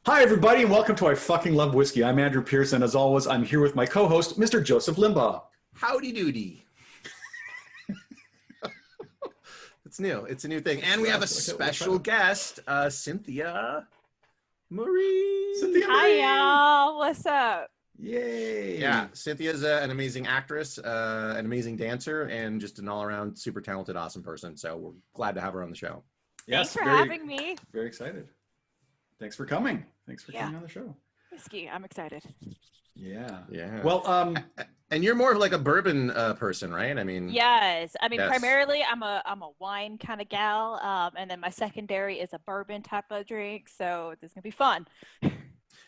Hi, everybody, and welcome to I Fucking Love Whiskey. I'm Andrew Pearson. As always, I'm here with my co-host, Mr. Joseph Limbaugh. Howdy doody. It's new. It's a new thing. And we have a special guest, Cynthia Marie. Cynthia Marie. Hi, y'all. What's up? Yay. Yeah, Cynthia's an amazing actress, an amazing dancer, and just an all-around super talented, awesome person. So we're glad to have her on the show. Yes, Thanks for having me. Very excited. Thanks for coming. Thanks for coming on the show. Whiskey, I'm excited. Yeah. Yeah. Well, and you're more of like a bourbon person, right? I mean, Yes. Yes. Primarily I'm a wine kind of gal. And then my secondary is a bourbon type of drink. So this is gonna be fun.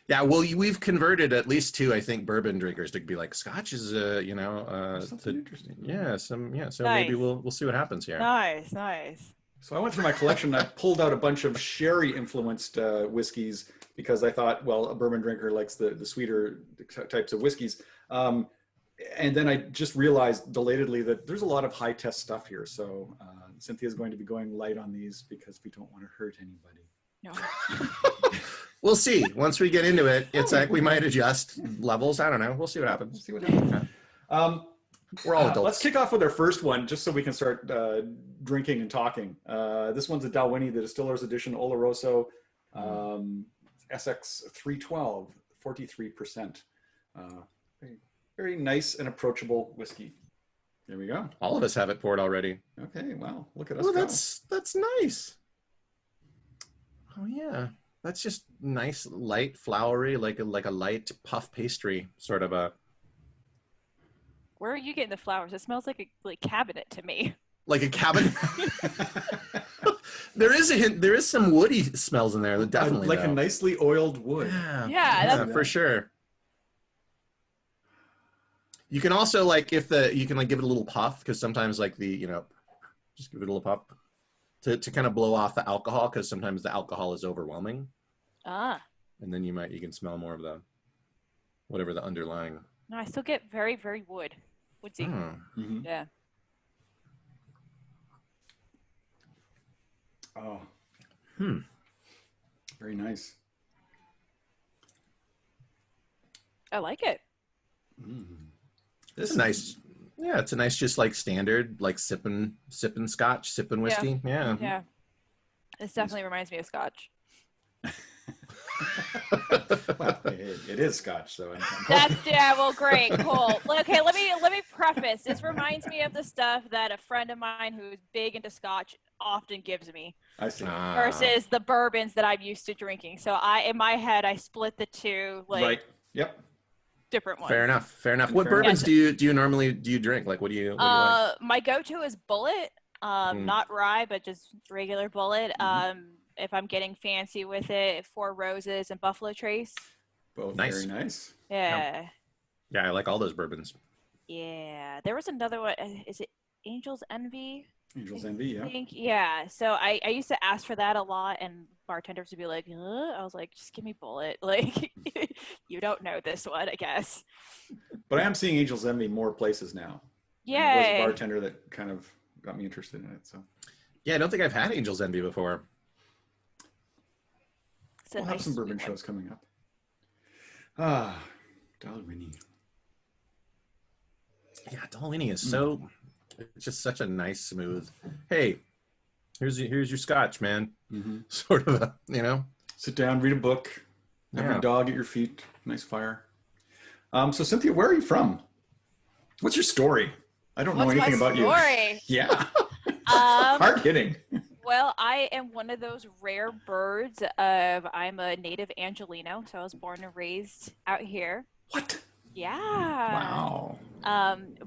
yeah. Well, we've converted at least two, I think, bourbon drinkers to be like Scotch is, something interesting. Yeah. So Nice. maybe we'll see what happens here. Nice. So I went through my collection and I pulled out a bunch of sherry-influenced whiskeys because I thought, well, a bourbon drinker likes the sweeter types of whiskeys. And then I just realized belatedly that there's a lot of high-test stuff here. So Cynthia's going to be going light on these because we don't want to hurt anybody. No. We'll see. Once we get into it, it's like we might adjust levels. I don't know. We'll see what happens. We'll see what happens. We're all adults. Let's kick off with our first one, just so we can start drinking and talking. This one's a Dalwhinnie, the Distillers Edition Oloroso, SX 312, 43%. Very, very nice and approachable whiskey. There we go. All of us have it poured already. Okay, wow, look at us Oh, go. that's nice. Oh yeah, that's just nice, light, flowery, like a light puff pastry, sort of a. Where are you getting the flowers? It smells like a cabinet to me. Like a cabinet. There is a hint. There is some woody smells in there. Definitely, like a nicely oiled wood. Yeah, for sure. You can also you can give it a little puff because sometimes just give it a little puff to kind of blow off the alcohol because sometimes the alcohol is overwhelming. Ah. And then you can smell more of the whatever the underlying. No, I still get very, very woodsy. Mm-hmm. Yeah. Oh. Very nice. I like it. This is nice. Yeah, it's a nice, just like standard, like sipping scotch, sipping whiskey. Yeah. Yeah. This definitely reminds me of Scotch. Well, it is Scotch, so. Well, great, cool. Okay, let me preface. This reminds me of the stuff that a friend of mine who's big into Scotch often gives me. I see. Versus the bourbons that I'm used to drinking. So in my head, I split the two, right. Yep. different ones. Fair enough. What bourbons do you normally drink? Like, what do you like? My go-to is Bullet, not rye, but just regular Bullet. If I'm getting fancy with it, Four Roses and Buffalo Trace. Both Nice. very nice. Yeah. Yeah, I like all those bourbons. Yeah. There was another one. Is it Angel's Envy? Angel's Envy, yeah. Yeah. So I used to ask for that a lot, and bartenders would be like, I was like, just give me Bullet. Like, you don't know this one, I guess. But I am seeing Angel's Envy more places now. Yeah. It was a bartender that kind of got me interested in it. So. Yeah, I don't think I've had Angel's Envy before. We'll have some bourbon shows coming up. Dalwhinnie. Yeah, Dalwhinnie is it's just such a nice, smooth. Hey, here's your scotch, man. Sort of Sit down, read a book, have your dog at your feet, nice fire. So Cynthia, where are you from? What's your story? I don't know anything about you. Yeah. Hard hitting. Well, I am one of those rare birds I'm a native Angeleno, so I was born and raised out here. What? Yeah. Wow.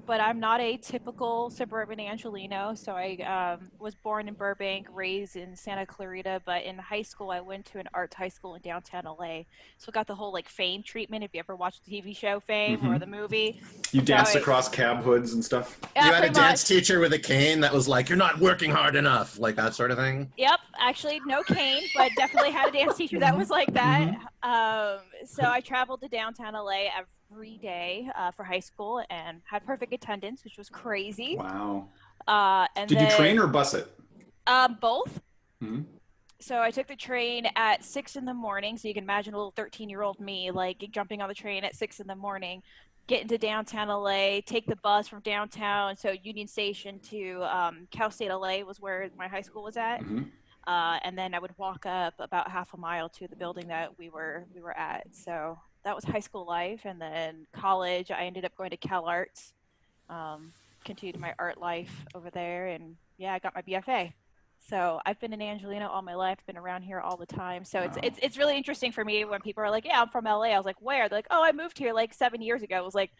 But I'm not a typical suburban Angeleno. So I was born in Burbank, raised in Santa Clarita, but in high school I went to an arts high school in downtown LA. So I got the whole like Fame treatment. If you ever watched the TV show Fame or the movie. You danced across cab hoods and stuff? Yeah, you had a dance teacher with a cane that was like, you're not working hard enough, like that sort of thing? Yep. Actually, no cane, but definitely had a dance teacher that was like that. So I traveled to downtown LA every day for high school and had perfect attendance, which was crazy. Wow. And Did you train or bus it? Both. So I took the train at 6 in the morning. So you can imagine a little 13-year-old me like jumping on the train at 6 in the morning, get into downtown LA, take the bus from downtown, so Union Station to Cal State LA was where my high school was at. Hmm. And then I would walk up about half a mile to the building that we were at. So that was high school life, and then college. I ended up going to Cal Arts, um, continued my art life over there, and yeah, I got my BFA. So I've been in Angelino all my life, been around here all the time. So it's Wow. it's it's really interesting for me when people are like, "Yeah, I'm from LA." I was like, "Where?" They're like, "Oh, I moved here like 7 years ago." I was like,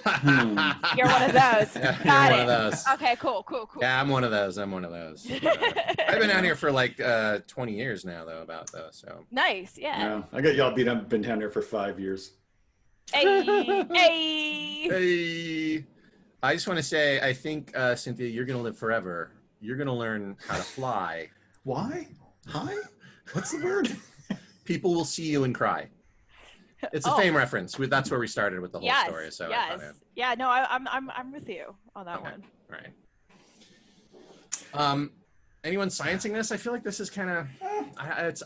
Hmm. "You're one of those." Yeah, you're Got one of it. those. Okay, cool, cool, cool. Yeah, I'm one of those. I'm one of those. I've been down here for like 20 years now, though. About though, so. Nice, yeah. Yeah, I got y'all beat up. Been down here for 5 years. Hey, hey. Hey, I just want to say, I think Cynthia, you're gonna live forever. You're gonna learn how to fly. Why? Hi? What's the word? People will see you and cry. It's a Oh, Fame reference. That's where we started with the whole yes, story. So I yes, thought, yeah. No, I'm with you on that okay, one. right. Anyone sciencing this? I feel like this is kind of.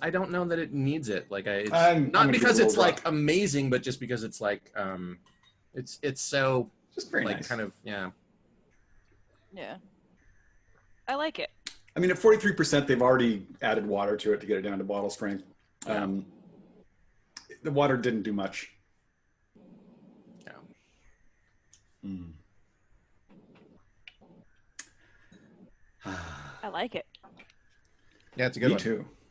I don't know that it needs it. Like it's I'm not gonna give because it a it's little like amazing, but just because it's like it's so Just very like nice. kind of yeah. Yeah, I like it. I mean, at 43%, they've already added water to it to get it down to bottle strength. Yeah. The water didn't do much. Yeah. Mm. I like it. Yeah, it's a good Me one. too.